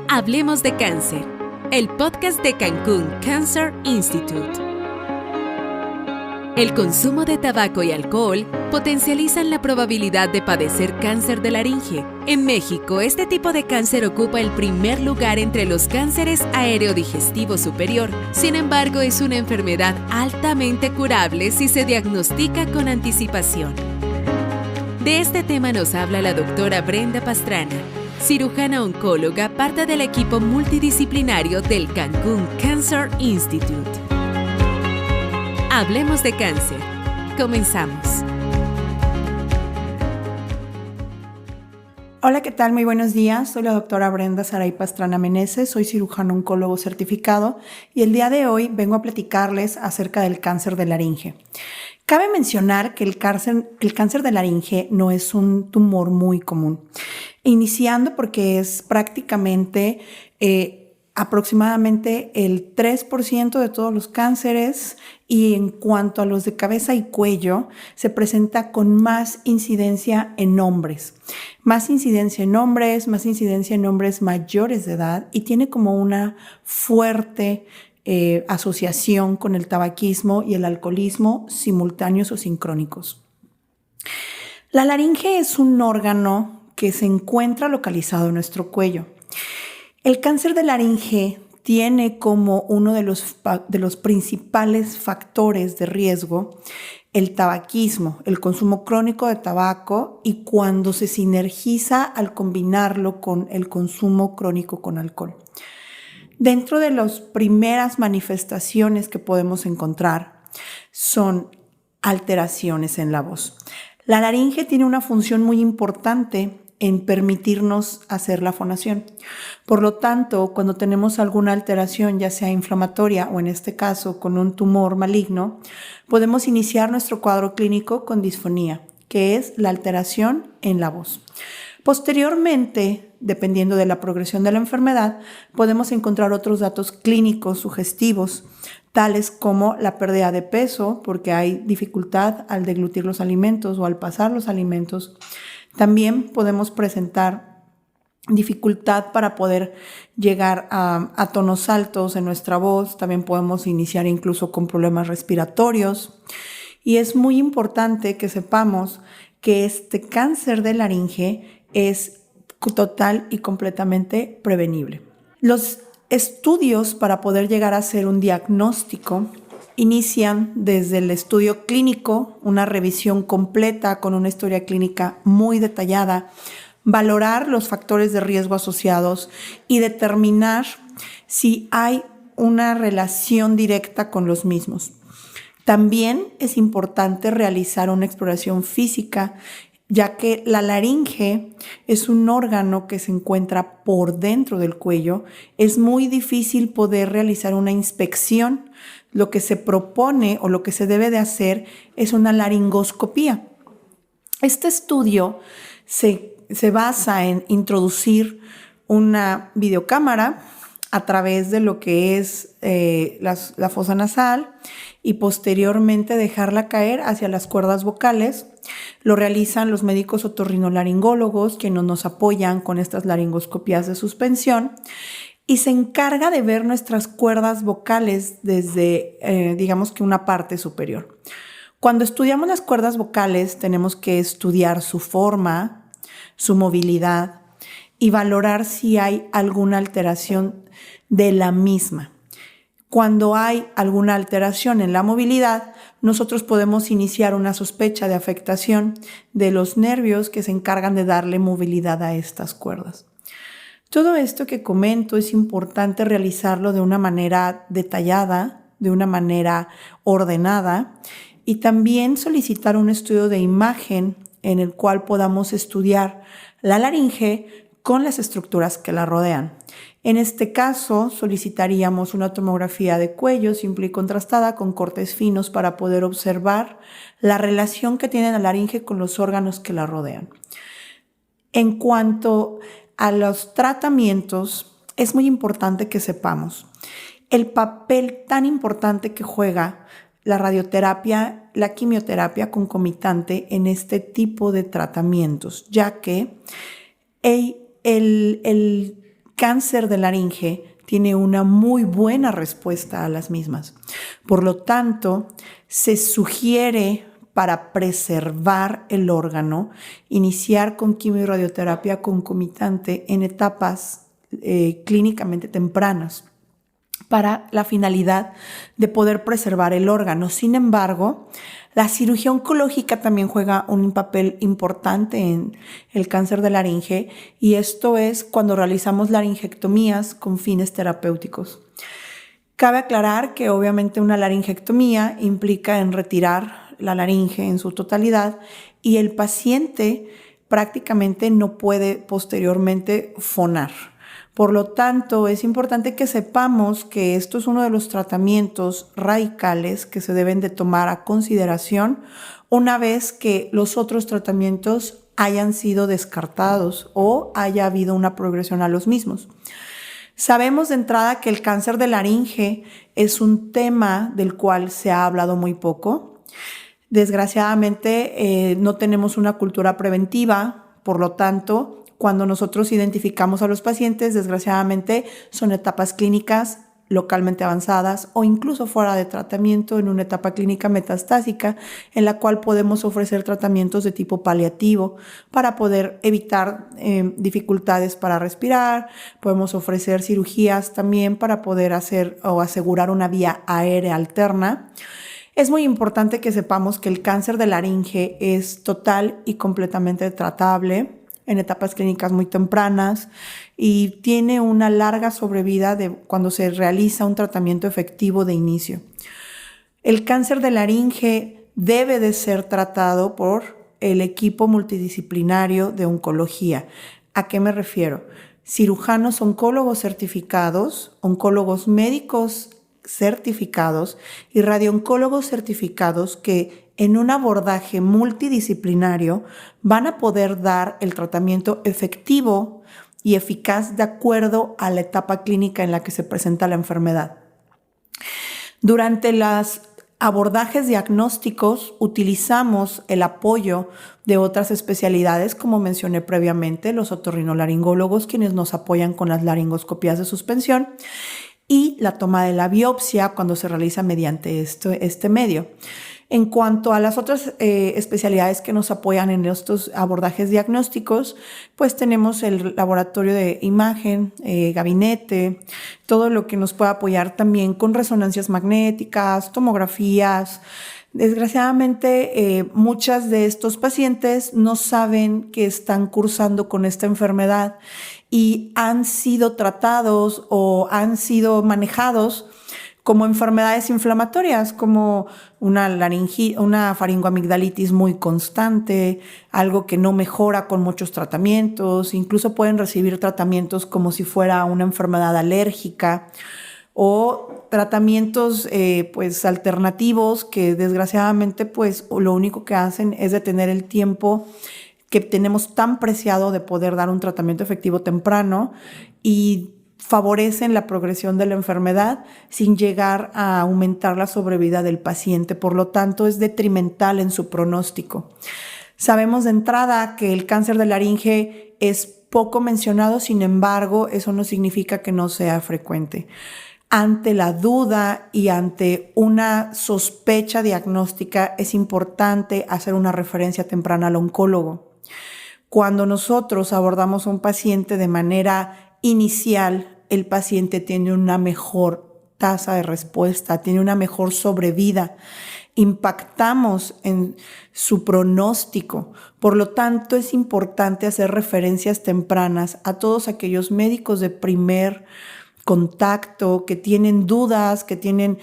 Hablemos de cáncer, el podcast de Cancún Cancer Institute. El consumo de tabaco y alcohol potencializan la probabilidad de padecer cáncer de laringe. En México, este tipo de cáncer ocupa el primer lugar entre los cánceres aerodigestivo superior. Sin embargo, es una enfermedad altamente curable si se diagnostica con anticipación. De este tema nos habla la doctora Brenda Pastrana, cirujana oncóloga, parte del equipo multidisciplinario del Cancún Cancer Institute. Hablemos de cáncer. Comenzamos. Hola, ¿qué tal? Muy buenos días. Soy la doctora Brenda Saray Pastrana Meneses, soy cirujano oncólogo certificado y el día de hoy vengo a platicarles acerca del cáncer de laringe. Cabe mencionar que el cáncer de laringe no es un tumor muy común, iniciando porque es prácticamente aproximadamente el 3% de todos los cánceres, y en cuanto a los de cabeza y cuello, se presenta con más incidencia en hombres. Más incidencia en hombres mayores de edad, y tiene como una fuerte asociación con el tabaquismo y el alcoholismo simultáneos o sincrónicos. La laringe es un órgano que se encuentra localizado en nuestro cuello. El cáncer de laringe tiene como uno de los principales factores de riesgo el tabaquismo, el consumo crónico de tabaco, y cuando se sinergiza al combinarlo con el consumo crónico con alcohol. Dentro de las primeras manifestaciones que podemos encontrar son alteraciones en la voz. La laringe tiene una función muy importante en permitirnos hacer la fonación. Por lo tanto, cuando tenemos alguna alteración, ya sea inflamatoria o en este caso con un tumor maligno, podemos iniciar nuestro cuadro clínico con disfonía, que es la alteración en la voz. Posteriormente, dependiendo de la progresión de la enfermedad, podemos encontrar otros datos clínicos sugestivos, tales como la pérdida de peso, porque hay dificultad al deglutir los alimentos o al pasar los alimentos. También podemos presentar dificultad para poder llegar a tonos altos en nuestra voz. También podemos iniciar incluso con problemas respiratorios. Y es muy importante que sepamos que este cáncer de laringe es total y completamente prevenible. Los estudios para poder llegar a hacer un diagnóstico inician desde el estudio clínico, una revisión completa con una historia clínica muy detallada, valorar los factores de riesgo asociados y determinar si hay una relación directa con los mismos. También es importante realizar una exploración física, ya que la laringe es un órgano que se encuentra por dentro del cuello. Es muy difícil poder realizar una inspección. Lo que se propone o lo que se debe de hacer es una laringoscopía. Este estudio se basa en introducir una videocámara a través de lo que es la fosa nasal y posteriormente dejarla caer hacia las cuerdas vocales. Lo realizan los médicos otorrinolaringólogos, quienes nos apoyan con estas laringoscopías de suspensión, y se encarga de ver nuestras cuerdas vocales desde, digamos que una parte superior. Cuando estudiamos las cuerdas vocales, tenemos que estudiar su forma, su movilidad y valorar si hay alguna alteración de la misma. Cuando hay alguna alteración en la movilidad, nosotros podemos iniciar una sospecha de afectación de los nervios que se encargan de darle movilidad a estas cuerdas. Todo esto que comento es importante realizarlo de una manera detallada, de una manera ordenada, y también solicitar un estudio de imagen en el cual podamos estudiar la laringe con las estructuras que la rodean. En este caso, solicitaríamos una tomografía de cuello simple y contrastada con cortes finos para poder observar la relación que tiene la laringe con los órganos que la rodean. En cuanto a los tratamientos, es muy importante que sepamos el papel tan importante que juega la radioterapia, la quimioterapia concomitante en este tipo de tratamientos, ya que el cáncer de laringe tiene una muy buena respuesta a las mismas. Por lo tanto, se sugiere para preservar el órgano, iniciar con quimio y radioterapia concomitante en etapas clínicamente tempranas para la finalidad de poder preservar el órgano. Sin embargo, la cirugía oncológica también juega un papel importante en el cáncer de laringe, y esto es cuando realizamos laringectomías con fines terapéuticos. Cabe aclarar que obviamente una laringectomía implica en retirar la laringe en su totalidad y el paciente prácticamente no puede posteriormente fonar. Por lo tanto, es importante que sepamos que esto es uno de los tratamientos radicales que se deben de tomar a consideración una vez que los otros tratamientos hayan sido descartados o haya habido una progresión a los mismos. Sabemos de entrada que el cáncer de laringe es un tema del cual se ha hablado muy poco. Desgraciadamente, no tenemos una cultura preventiva, por lo tanto, cuando nosotros identificamos a los pacientes, desgraciadamente son etapas clínicas localmente avanzadas o incluso fuera de tratamiento en una etapa clínica metastásica en la cual podemos ofrecer tratamientos de tipo paliativo para poder evitar dificultades para respirar. Podemos ofrecer cirugías también para poder hacer o asegurar una vía aérea alterna. Es muy importante que sepamos que el cáncer de laringe es total y completamente tratable en etapas clínicas muy tempranas y tiene una larga sobrevida de cuando se realiza un tratamiento efectivo de inicio. El cáncer de laringe debe de ser tratado por el equipo multidisciplinario de oncología. ¿A qué me refiero? Cirujanos oncólogos certificados, oncólogos médicos certificados y radiooncólogos certificados que en un abordaje multidisciplinario van a poder dar el tratamiento efectivo y eficaz de acuerdo a la etapa clínica en la que se presenta la enfermedad. Durante los abordajes diagnósticos utilizamos el apoyo de otras especialidades, como mencioné previamente, los otorrinolaringólogos, quienes nos apoyan con las laringoscopías de suspensión, y la toma de la biopsia cuando se realiza mediante este medio. En cuanto a las otras especialidades que nos apoyan en estos abordajes diagnósticos, pues tenemos el laboratorio de imagen, gabinete, todo lo que nos puede apoyar también con resonancias magnéticas, tomografías. Desgraciadamente, muchas de estos pacientes no saben que están cursando con esta enfermedad y han sido tratados o han sido manejados como enfermedades inflamatorias, como una faringoamigdalitis muy constante, algo que no mejora con muchos tratamientos, incluso pueden recibir tratamientos como si fuera una enfermedad alérgica o tratamientos pues alternativos que desgraciadamente pues lo único que hacen es detener el tiempo que tenemos tan preciado de poder dar un tratamiento efectivo temprano y favorecen la progresión de la enfermedad sin llegar a aumentar la sobrevida del paciente. Por lo tanto, es detrimental en su pronóstico. Sabemos de entrada que el cáncer de laringe es poco mencionado, sin embargo, eso no significa que no sea frecuente. Ante la duda y ante una sospecha diagnóstica, es importante hacer una referencia temprana al oncólogo. Cuando nosotros abordamos a un paciente de manera inicial, el paciente tiene una mejor tasa de respuesta, tiene una mejor sobrevida, impactamos en su pronóstico. Por lo tanto, es importante hacer referencias tempranas a todos aquellos médicos de primer contacto que tienen dudas, que tienen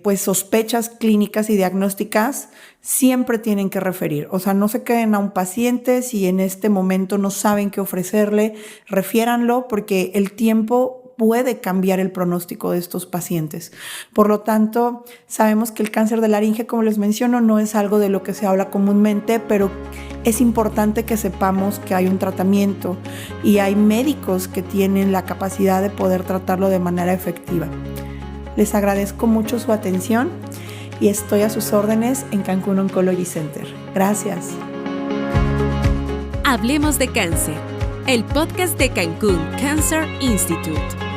pues sospechas clínicas y diagnósticas. Siempre tienen que referir, o sea, no se queden a un paciente si en este momento no saben qué ofrecerle, refiéranlo porque el tiempo puede cambiar el pronóstico de estos pacientes. Por lo tanto, sabemos que el cáncer de laringe, como les menciono, no es algo de lo que se habla comúnmente, pero es importante que sepamos que hay un tratamiento y hay médicos que tienen la capacidad de poder tratarlo de manera efectiva. Les agradezco mucho su atención y estoy a sus órdenes en Cancún Oncology Center. Gracias. Hablemos de cáncer. el podcast de Cancún Cancer Institute.